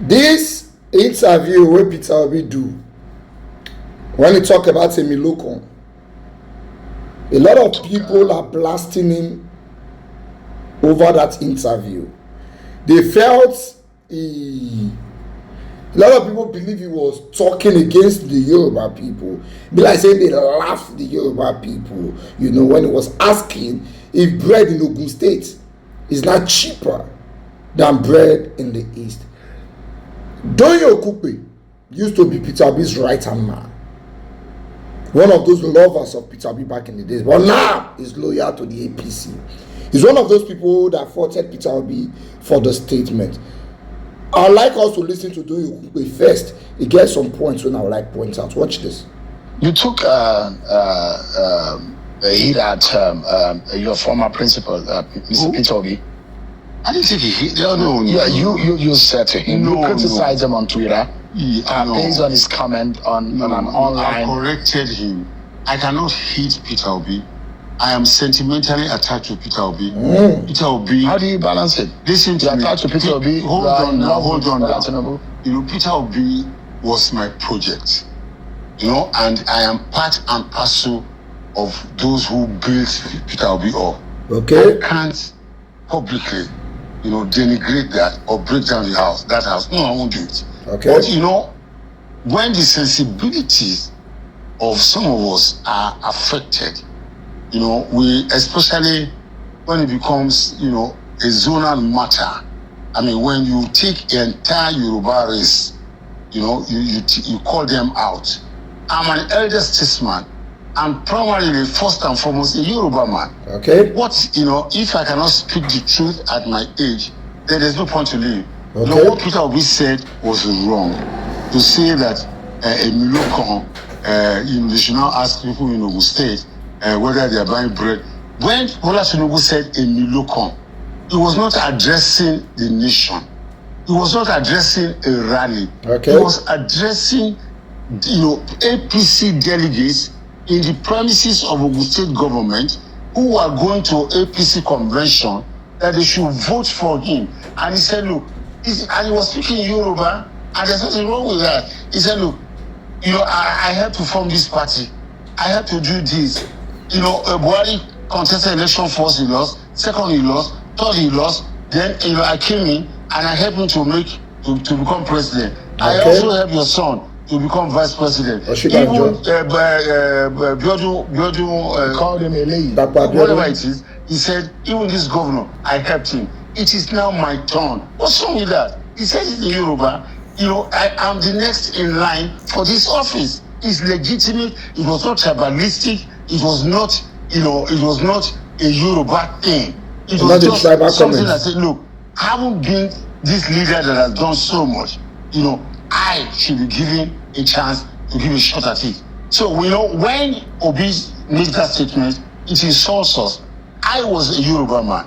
This interview wey Peter Obi do when he talk about Emilokan, a lot of people are blasting him over that interview. They felt a lot of people believe he was talking against the Yoruba people. Be like saying they laugh the Yoruba people, when he was asking if bread in Ogun State is not cheaper than bread in the East. Doyin Okupe used to be Peter Obi's right-hand man. One of those lovers of Peter Obi back in the days, but now he's loyal to the APC. He's one of those people that faulted Peter Obi for the statement. I'd like us to listen to Doyin Okupe first. He gets some points when I would like point out. Watch this. You took a hit at your former principal, Mr. Peter Obi. I didn't take a hit. No. Yeah, you said to him. You criticized him on Twitter. Based on his comment on an online. I corrected him. I cannot hit Peter Obi. I am sentimentally attached to Peter Obi. Peter Obi. How do you balance it? Listen to me. Attached to Peter Obi. Hold on now. Peter Obi was my project. And I am part and parcel of those who built Peter Obi up. Okay. I can't publicly, denigrate that or break down that house. No, I won't do it. Okay. But when the sensibilities of some of us are affected, we, especially when it becomes, a zonal matter. I mean, when you take the entire Yoruba race, you call them out. I'm an elder statesman. I'm primarily, first and foremost, a Yoruba man. Okay. If I cannot speak the truth at my age, then there's no point to live. Okay. What Peter Obi said was wrong. To say that Emilokan, they should now ask people in Ogun State whether they are buying bread. When Bola Tinubu said Emilokan, he was not addressing the nation. He was not addressing a rally. Okay. He was addressing, APC delegates in the premises of Ogun State government who are going to APC convention that they should vote for him. And he said, look, and he was speaking Yoruba, and there's nothing wrong with that. He said, look, I had to form this party. I had to do this. Buhari contested election first, he lost. Second, he lost. Third, he lost. Then, I came in and I helped him to become president. Okay. I also helped your son to become vice president. Even Biodu called him a lady. Whatever it is, he said, even this governor, I helped him. It is now my turn. What's wrong with that? He said it in Yoruba. I am the next in line for this office. It's legitimate. It was not tribalistic. It was not, it was not a Yoruba thing. It was just something that said, look, I haven't been this leader that has done so much. I should be given a chance to give a shot at it. So, when Obi makes that statement, it insults us. I was a Yoruba man.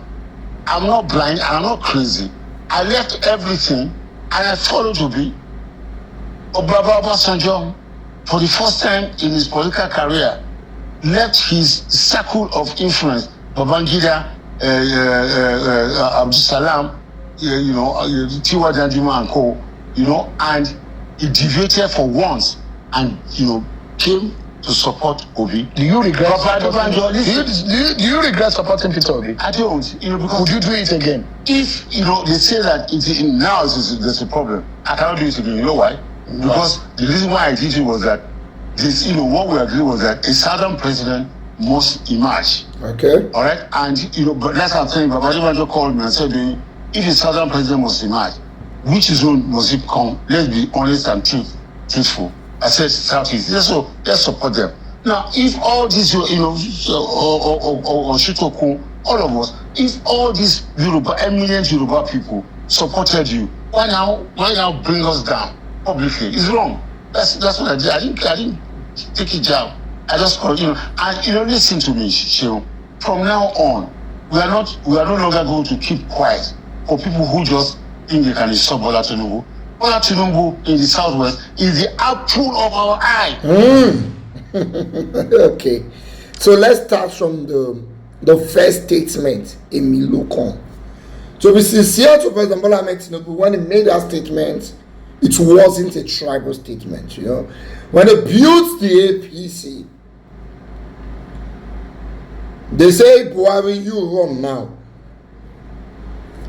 I'm not blind and I'm not crazy. I left everything and I followed Obi. Obaba Obasanjo, for the first time in his political career, left his circle of influence, Babangida, Abdul Salam, Tiwa Danjuma and co, and he deviated for once and, came to support Obi. Do you regret do you regret supporting Peter Obi? I don't. Because would you do it again? If they say that now there's a problem, I cannot do it again. You know why? Because the reason why I did it was that what we agreed was that a southern president must emerge. Okay. All right. And but that's what I'm saying. Babangida called me and said, if a southern president must emerge, which zone must it come? Let's be honest and truthful. I said Southeast. Let's support them. Now, if all these, or Shitoku, all of us, if all these eminent Yoruba people supported you, why now bring us down publicly? It's wrong. That's what I did. I didn't take it down. I just and listen to me, Sheo. From now on, we are no longer going to keep quiet for people who just think they can insult Bola Tinubu. Bola Tinubu in the southwest is the apple of our eye. Okay, so let's start from the first statement, Emilokan. To be sincere to President Bola Ahmed Tinubu, when he made that statement, it wasn't a tribal statement, you know. When they built the APC, they say, Buhari, you run now.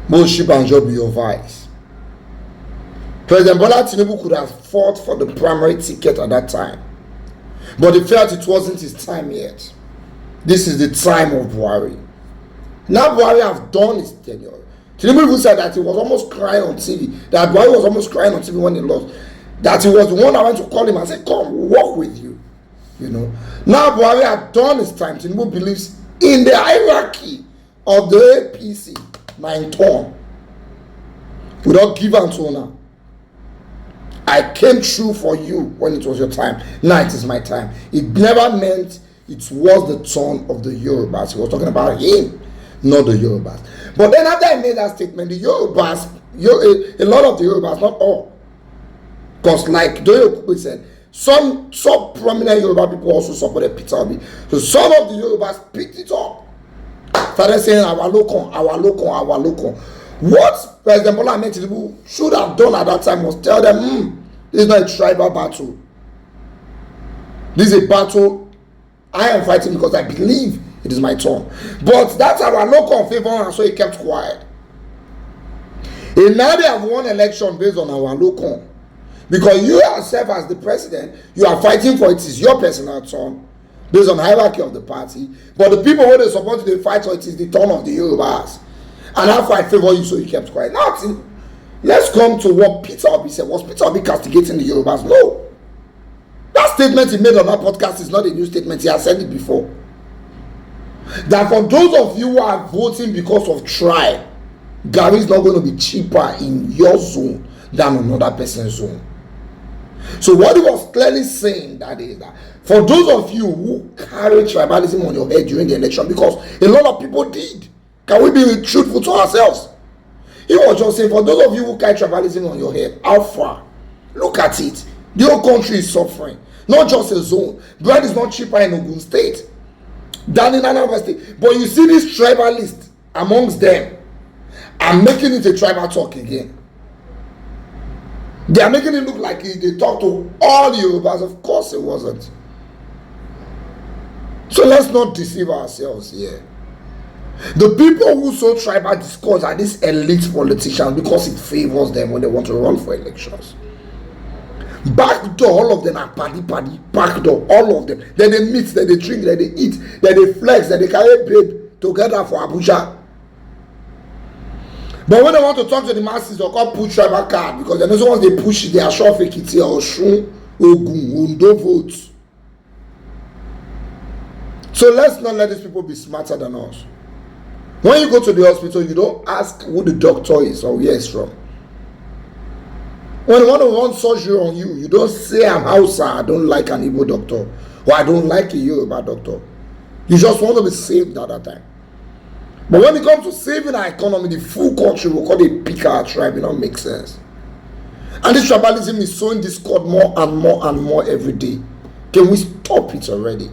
Most Shibanjo be your vice. President Bola Tinubu could have fought for the primary ticket at that time, but they felt it wasn't his time yet. This is the time of Buhari. Now Buhari have done his tenure. Tinubu even said that he was almost crying on TV. That Buhari was almost crying on TV when he lost. That he was the one that went to call him and said, come, we'll walk with you. You know. Now Buhari had done his time. Tinubu believes in the hierarchy of the APC. 9 turn. Without give and honor. I came through for you when it was your time. Now it is my time. It never meant it was the turn of the Yorubas. He was talking about him, not the Yorubas. But then after I made that statement, the Yorubas, a lot of the Yorubas, not all, because like Doyo said, some prominent Yoruba people also supported Peter Obi. So some of the Yorubas picked it up, started saying our local. What President Bola Ahmed Tinubu should have done at that time was tell them, this is not a tribal battle. This is a battle I am fighting because I believe it is my turn. But that's our local favor, and so he kept quiet. And now they have won election based on our local. Because you yourself as the president, you are fighting for it is your personal turn based on the hierarchy of the party. But the people who they support they fight for it is the turn of the Yorubas. And after I favor you, so he kept quiet. Now, let's come to what Peter Obi said. Was Peter Obi castigating the Yorubas? No. That statement he made on that podcast is not a new statement. He has said it before. That for those of you who are voting because of tribe, Gary is not going to be cheaper in your zone than another person's zone. So what he was clearly saying that is that for those of you who carry tribalism on your head during the election, because a lot of people did, can we be truthful to ourselves? He was just saying, for those of you who carry tribalism on your head, how far? Look at it. The whole country is suffering. Not just a zone. Bread is not cheaper in Ogun State than in another state. But you see these tribalists amongst them are making it a tribal talk again. They are making it look like they talk to all the Yorubas. Of course it wasn't. So let's not deceive ourselves here. The people who sow tribal discourse are these elite politicians because it favors them when they want to run for elections. Backdoor, all of them are paddy, backdoor, all of them. Then they meet, then they drink, then they eat, then they flex, then they carry babe together for Abuja. But when they want to talk to the masses, they'll call push tribal card because then once they push it, they are sure fake it here or Oshun, Ogun, Ondo votes. So let's not let these people be smarter than us. When you go to the hospital, you don't ask who the doctor is or where he's from. When you want to run surgery on you, you don't say I'm Hausa, I don't like an Igbo doctor, or I don't like a Yoruba doctor. You just want to be saved at that time. But when it comes to saving our economy, the full country will call it pick our tribe. It don't make sense. And this tribalism is sowing discord more and more and more every day. Can we stop it already?